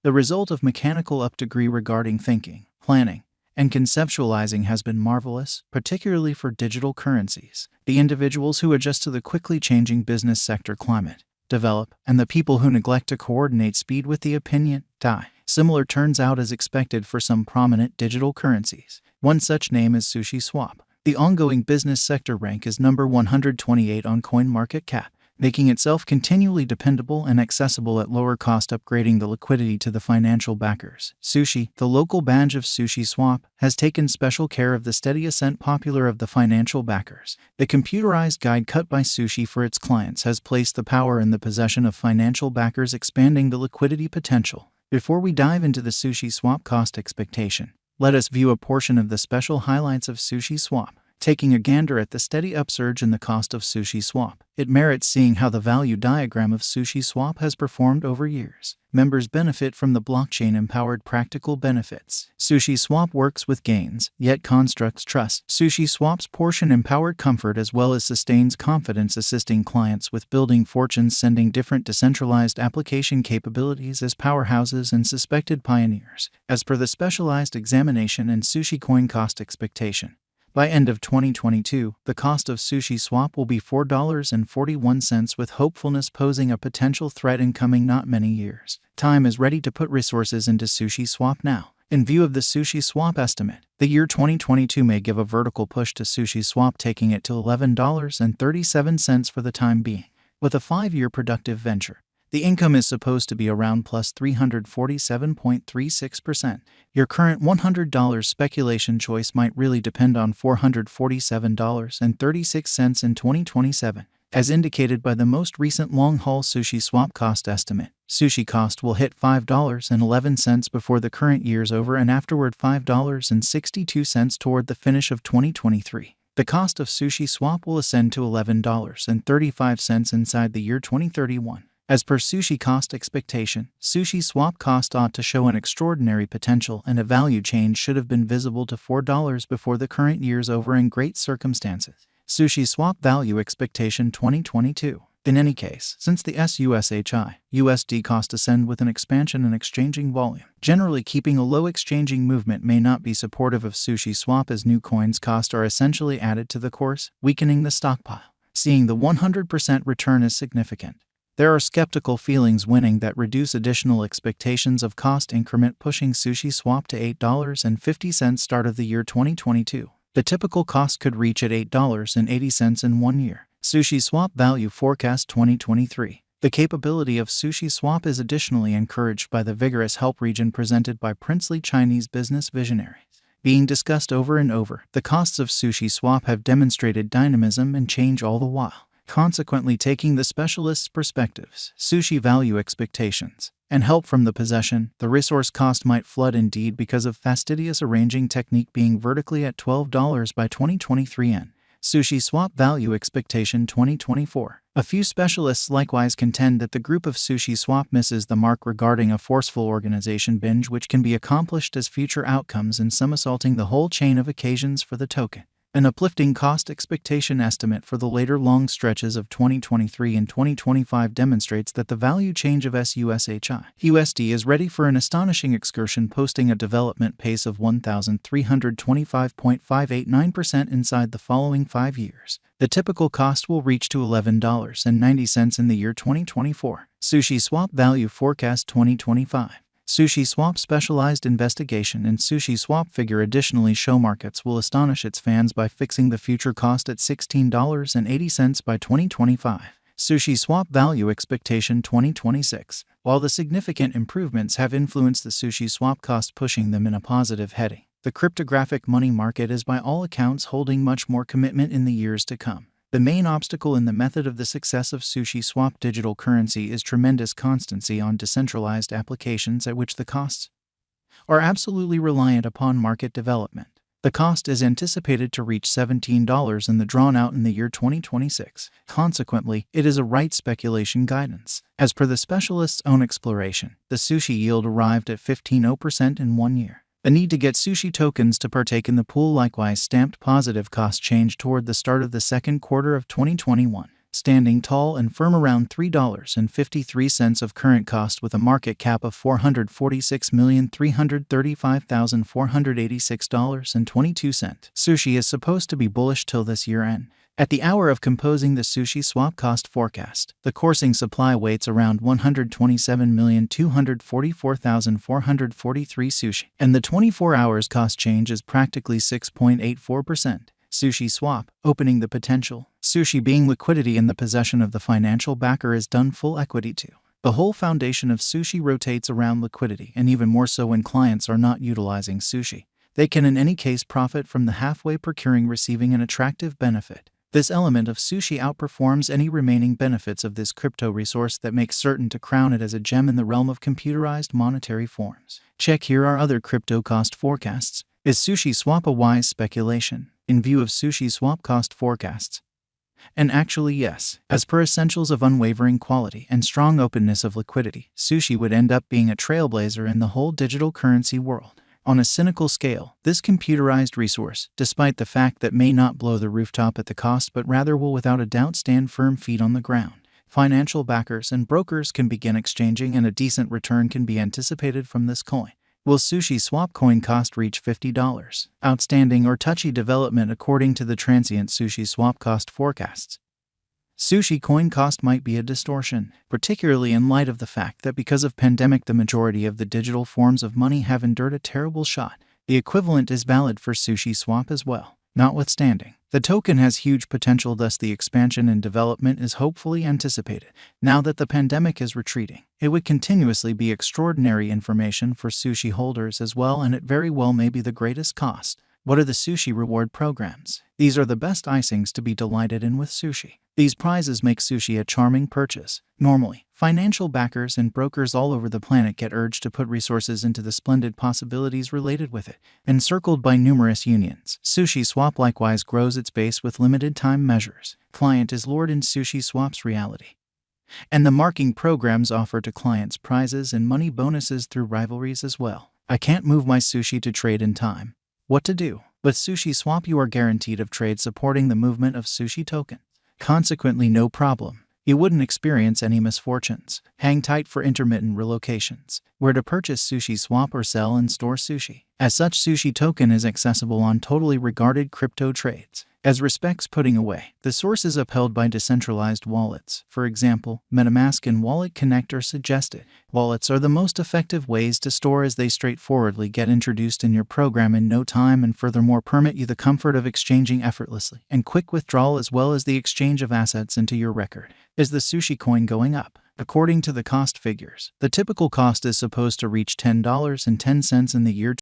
The result of mechanical up-degree regarding thinking, planning, and conceptualizing has been marvelous, particularly for digital currencies. The individuals who adjust to the quickly changing business sector climate, develop, and the people who neglect to coordinate speed with the opinion, die. Similar turns out as expected for some prominent digital currencies. One such name is Sushiswap. The ongoing business sector rank is number 128 on CoinMarketCap, making itself continually dependable and accessible at lower cost, upgrading the liquidity to the financial backers. Sushi, the local badge of Sushiswap, has taken special care of the steady ascent popular of the financial backers. The computerized guide cut by Sushi for its clients has placed the power in the possession of financial backers, expanding the liquidity potential. Before we dive into the Sushiswap cost expectation, let us view a portion of the special highlights of Sushiswap. Taking a gander at the steady upsurge in the cost of Sushiswap, it merits seeing how the value diagram of Sushiswap has performed over years. Members benefit from the blockchain-empowered practical benefits. Sushiswap works with gains, yet constructs trust. Sushiswap's portion-empowered comfort as well as sustains confidence, assisting clients with building fortunes, sending different decentralized application capabilities as powerhouses and suspected pioneers. As per the specialized examination and Sushi coin cost expectation, by end of 2022, the cost of Sushiswap will be $4.41, with hopefulness posing a potential threat in coming not many years. Time is ready to put resources into Sushiswap now. In view of the Sushiswap estimate, the year 2022 may give a vertical push to Sushiswap, taking it to $11.37 for the time being. With a 5-year productive venture, the income is supposed to be around plus 347.36%. Your current $100 speculation choice might really depend on $447.36 in 2027. As indicated by the most recent long-haul Sushiswap cost estimate, Sushi Cost will hit $5.11 before the current year's over, and afterward $5.62 toward the finish of 2023. The cost of Sushiswap will ascend to $11.35 inside the year 2031. As per Sushi Cost expectation, Sushiswap cost ought to show an extraordinary potential, and a value change should have been visible to $4 before the current year's over in great circumstances. Sushiswap value expectation 2022. In any case, since the SUSHI-USD cost ascend with an expansion in exchanging volume, generally keeping a low exchanging movement may not be supportive of Sushiswap, as new coins cost are essentially added to the course, weakening the stockpile. Seeing the 100% return is significant. There are skeptical feelings winning that reduce additional expectations of cost increment, pushing Sushiswap to $8.50 start of the year 2022. The typical cost could reach at $8.80 in 1 year. Sushiswap value forecast 2023. The capability of Sushiswap is additionally encouraged by the vigorous help region presented by princely Chinese business visionaries. Being discussed over and over, the costs of Sushiswap have demonstrated dynamism and change all the while. Consequently, taking the specialists' perspectives, Sushi value expectations, and help from the possession, the resource cost might flood indeed because of fastidious arranging technique being vertically at $12 by 2023 N. Sushiswap value expectation 2024. A few specialists likewise contend that the group of Sushiswap misses the mark regarding a forceful organization binge, which can be accomplished as future outcomes in some assaulting the whole chain of occasions for the token. An uplifting cost expectation estimate for the later long stretches of 2023 and 2025 demonstrates that the value change of SUSHI-USD is ready for an astonishing excursion, posting a development pace of 1,325.589% inside the following 5 years. The typical cost will reach to $11.90 in the year 2024. Sushiswap value forecast 2025. Sushiswap specialized investigation and Sushiswap figure additionally show markets will astonish its fans by fixing the future cost at $16.80 by 2025. Sushiswap value expectation 2026. While the significant improvements have influenced the Sushiswap cost, pushing them in a positive heading, the cryptographic money market is by all accounts holding much more commitment in the years to come. The main obstacle in the method of the success of Sushiswap digital currency is tremendous constancy on decentralized applications, at which the costs are absolutely reliant upon market development. The cost is anticipated to reach $17 in the drawn out in the year 2026. Consequently, it is a right speculation guidance. As per the specialist's own exploration, the Sushi yield arrived at 15% in 1 year. The need to get Sushi tokens to partake in the pool likewise stamped positive cost change toward the start of the second quarter of 2021. standing tall and firm around $3.53 of current cost with a market cap of $446,335,486.22. Sushi is supposed to be bullish till this year end. At the hour of composing the Sushiswap cost forecast, the coursing supply waits around 127,244,443 sushi, and the 24 hours cost change is practically 6.84%. Sushiswap, opening the potential. Sushi being liquidity in the possession of the financial backer is done full equity to. The whole foundation of sushi rotates around liquidity, and even more so when clients are not utilizing sushi. They can in any case profit from the halfway procuring receiving an attractive benefit. This element of sushi outperforms any remaining benefits of this crypto resource that makes certain to crown it as a gem in the realm of computerized monetary forms. Check here are other crypto cost forecasts. Is Sushiswap a wise speculation, in view of Sushiswap cost forecasts? And actually yes, as per essentials of unwavering quality and strong openness of liquidity, sushi would end up being a trailblazer in the whole digital currency world. On a cynical scale, this computerized resource, despite the fact that may not blow the rooftop at the cost but rather will without a doubt stand firm feet on the ground, financial backers and brokers can begin exchanging and a decent return can be anticipated from this coin. Will Sushiswap coin cost reach $50? Outstanding or touchy development according to the transient Sushiswap cost forecasts. Sushi coin cost might be a distortion, particularly in light of the fact that because of pandemic the majority of the digital forms of money have endured a terrible shot. The equivalent is valid for Sushiswap as well. Notwithstanding, the token has huge potential, thus the expansion and development is hopefully anticipated. Now that the pandemic is retreating, it would continuously be extraordinary information for sushi holders as well, and it very well may be the greatest cost. What are the sushi reward programs? These are the best icings to be delighted in with sushi. These prizes make sushi a charming purchase. Normally, financial backers and brokers all over the planet get urged to put resources into the splendid possibilities related with it, encircled by numerous unions. Sushiswap likewise grows its base with limited time measures. Client is lord in Sushiswap's reality. And the marking programs offer to clients prizes and money bonuses through rivalries as well. I can't move my sushi to trade in time. What to do? With Sushiswap you are guaranteed of trade supporting the movement of sushi tokens. Consequently no problem. You wouldn't experience any misfortunes. Hang tight for intermittent relocations, where to purchase Sushiswap or sell and store sushi. As such, sushi token is accessible on totally regarded crypto trades. As respects putting away, the source is upheld by decentralized wallets. For example, MetaMask and Wallet Connect are suggested. Wallets are the most effective ways to store as they straightforwardly get introduced in your program in no time and furthermore permit you the comfort of exchanging effortlessly and quick withdrawal as well as the exchange of assets into your record. Is the sushi coin going up? According to the cost figures, the typical cost is supposed to reach $10.10 in the year